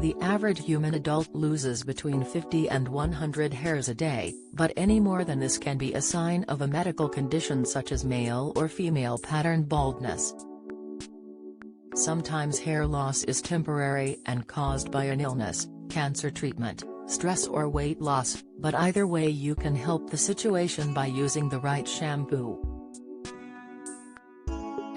The average human adult loses between 50 and 100 hairs a day, but any more than this can be a sign of a medical condition such as male or female pattern baldness. Sometimes hair loss is temporary and caused by an illness, cancer treatment, stress or weight loss, but either way you can help the situation by using the right shampoo.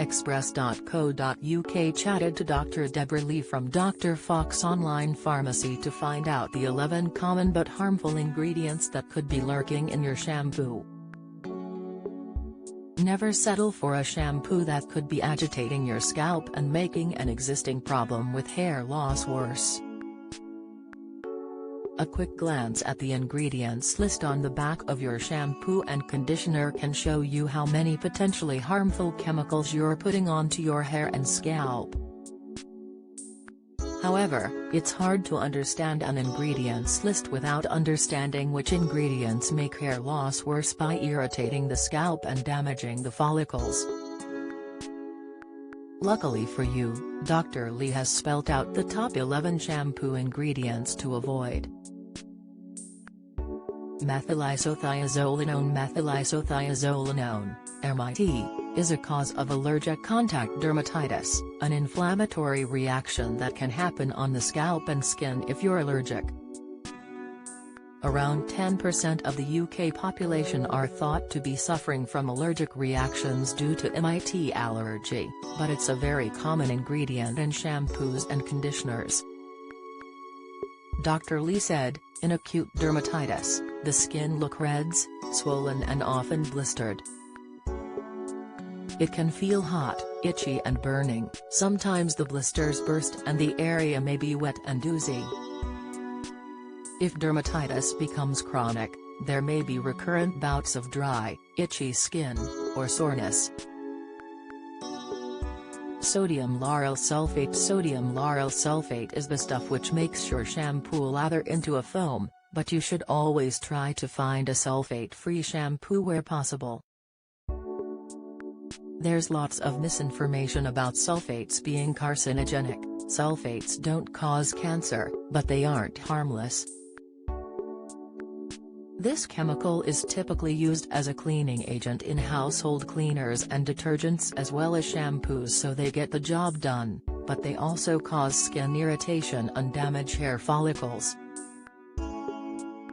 Express.co.uk chatted to Dr. Deborah Lee from Dr. Fox Online Pharmacy to find out the 11 common but harmful ingredients that could be lurking in your shampoo. Never settle for a shampoo that could be agitating your scalp and making an existing problem with hair loss worse. A quick glance at the ingredients list on the back of your shampoo and conditioner can show you how many potentially harmful chemicals you're putting onto your hair and scalp. However, it's hard to understand an ingredients list without understanding which ingredients make hair loss worse by irritating the scalp and damaging the follicles. Luckily for you, Dr. Lee has spelt out the top 11 shampoo ingredients to avoid. Methylisothiazolinone. Methylisothiazolinone, MIT, is a cause of allergic contact dermatitis, an inflammatory reaction that can happen on the scalp and skin if you're allergic. Around 10% of the UK population are thought to be suffering from allergic reactions due to MIT allergy, but it's a very common ingredient in shampoos and conditioners. Dr. Lee said, in acute dermatitis, the skin looks red, swollen and often blistered. It can feel hot, itchy and burning, sometimes the blisters burst and the area may be wet and oozy. If dermatitis becomes chronic, there may be recurrent bouts of dry, itchy skin, or soreness. Sodium lauryl sulfate. Sodium lauryl sulfate is the stuff which makes your shampoo lather into a foam, but you should always try to find a sulfate-free shampoo where possible. There's lots of misinformation about sulfates being carcinogenic. Sulfates don't cause cancer, but they aren't harmless. This chemical is typically used as a cleaning agent in household cleaners and detergents as well as shampoos, so they get the job done, but they also cause skin irritation and damage hair follicles.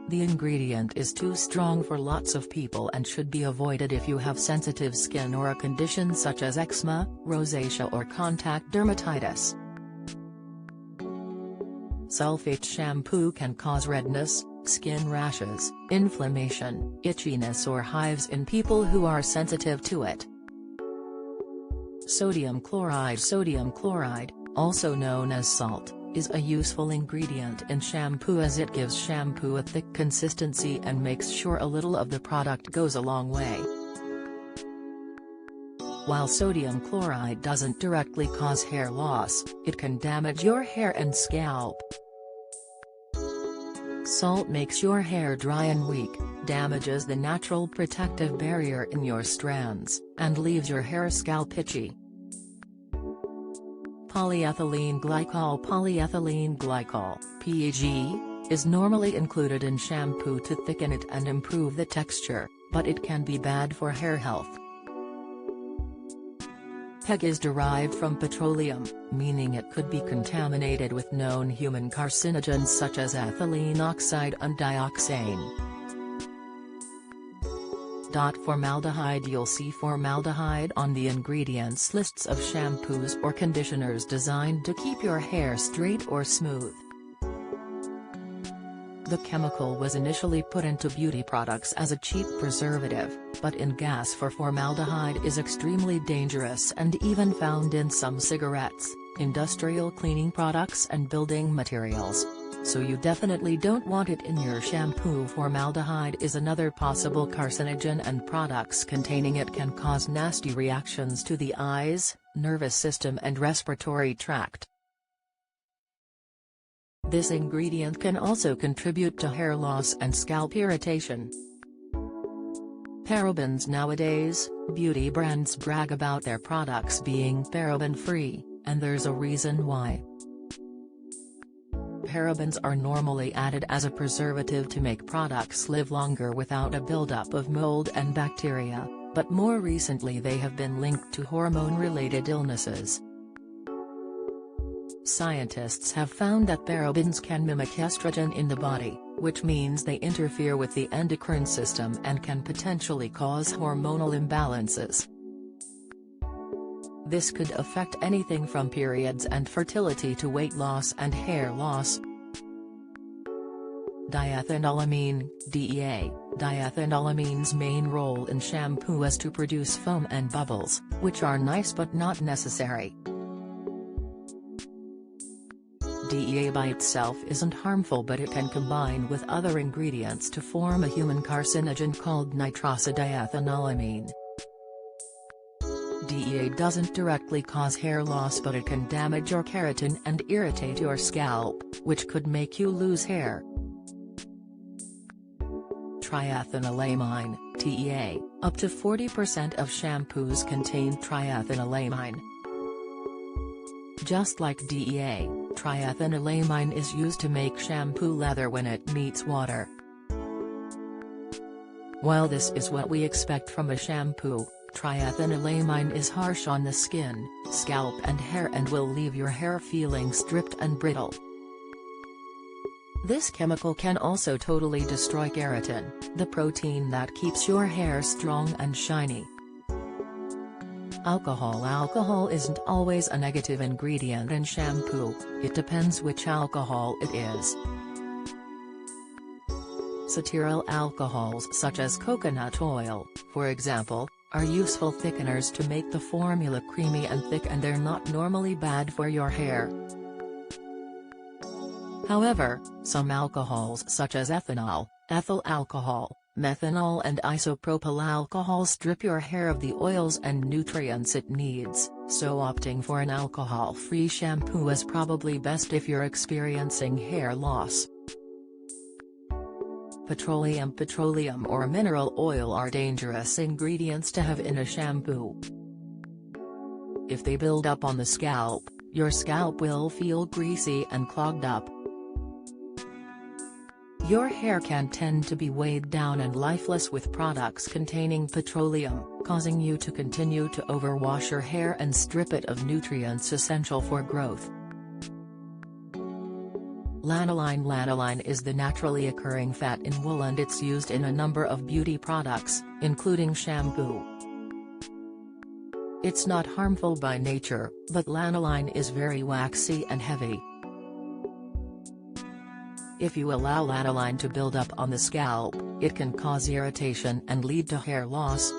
The ingredient is too strong for lots of people and should be avoided if you have sensitive skin or a condition such as eczema, rosacea or contact dermatitis. Sulfate shampoo can cause redness, skin rashes, inflammation, itchiness or hives in people who are sensitive to it. Sodium chloride. Sodium chloride, also known as salt, is a useful ingredient in shampoo as it gives shampoo a thick consistency and makes sure a little of the product goes a long way. While sodium chloride doesn't directly cause hair loss, it can damage your hair and scalp. Salt makes your hair dry and weak, damages the natural protective barrier in your strands, and leaves your hair scalp itchy. Polyethylene glycol. Polyethylene glycol, PEG, is normally included in shampoo to thicken it and improve the texture, but it can be bad for hair health. PEG is derived from petroleum, meaning it could be contaminated with known human carcinogens such as ethylene oxide and dioxane. Formaldehyde. You'll see formaldehyde on the ingredients lists of shampoos or conditioners designed to keep your hair straight or smooth. The chemical was initially put into beauty products as a cheap preservative, but in gas formaldehyde is extremely dangerous and even found in some cigarettes, industrial cleaning products and building materials. So you definitely don't want it in your shampoo. Formaldehyde is another possible carcinogen and products containing it can cause nasty reactions to the eyes, nervous system and respiratory tract. This ingredient can also contribute to hair loss and scalp irritation. Parabens. Nowadays, beauty brands brag about their products being paraben-free, and there's a reason why. parabens are normally added as a preservative to make products live longer without a buildup of mold and bacteria, but more recently they have been linked to hormone-related illnesses. Scientists have found that parabens can mimic estrogen in the body, which means they interfere with the endocrine system and can potentially cause hormonal imbalances. This could affect anything from periods and fertility to weight loss and hair loss. Diethanolamine, DEA. Diethanolamine's main role in shampoo is to produce foam and bubbles, which are nice but not necessary. DEA by itself isn't harmful, but it can combine with other ingredients to form a human carcinogen called nitrosodiethanolamine. DEA doesn't directly cause hair loss, but it can damage your keratin and irritate your scalp, which could make you lose hair. Triethanolamine, TEA. Up to 40% of shampoos contain triethanolamine. Just like DEA, triethanolamine is used to make shampoo leather when it meets water. While this is what we expect from a shampoo, triethanolamine is harsh on the skin, scalp and hair and will leave your hair feeling stripped and brittle. This chemical can also totally destroy keratin, the protein that keeps your hair strong and shiny. Alcohol isn't always a negative ingredient in shampoo, it depends which alcohol it is. Cetearyl alcohols such as coconut oil, for example, are useful thickeners to make the formula creamy and thick, and they're not normally bad for your hair. However, some alcohols such as ethanol, ethyl alcohol, methanol and isopropyl alcohol strip your hair of the oils and nutrients it needs, so opting for an alcohol-free shampoo is probably best if you're experiencing hair loss. Petroleum or mineral oil are dangerous ingredients to have in a shampoo. If they build up on the scalp, your scalp will feel greasy and clogged up. Your hair can tend to be weighed down and lifeless with products containing petroleum, causing you to continue to overwash your hair and strip it of nutrients essential for growth. Lanolin is the naturally occurring fat in wool, and it's used in a number of beauty products, including shampoo. It's not harmful by nature, but lanolin is very waxy and heavy. If you allow lanolin to build up on the scalp, it can cause irritation and lead to hair loss,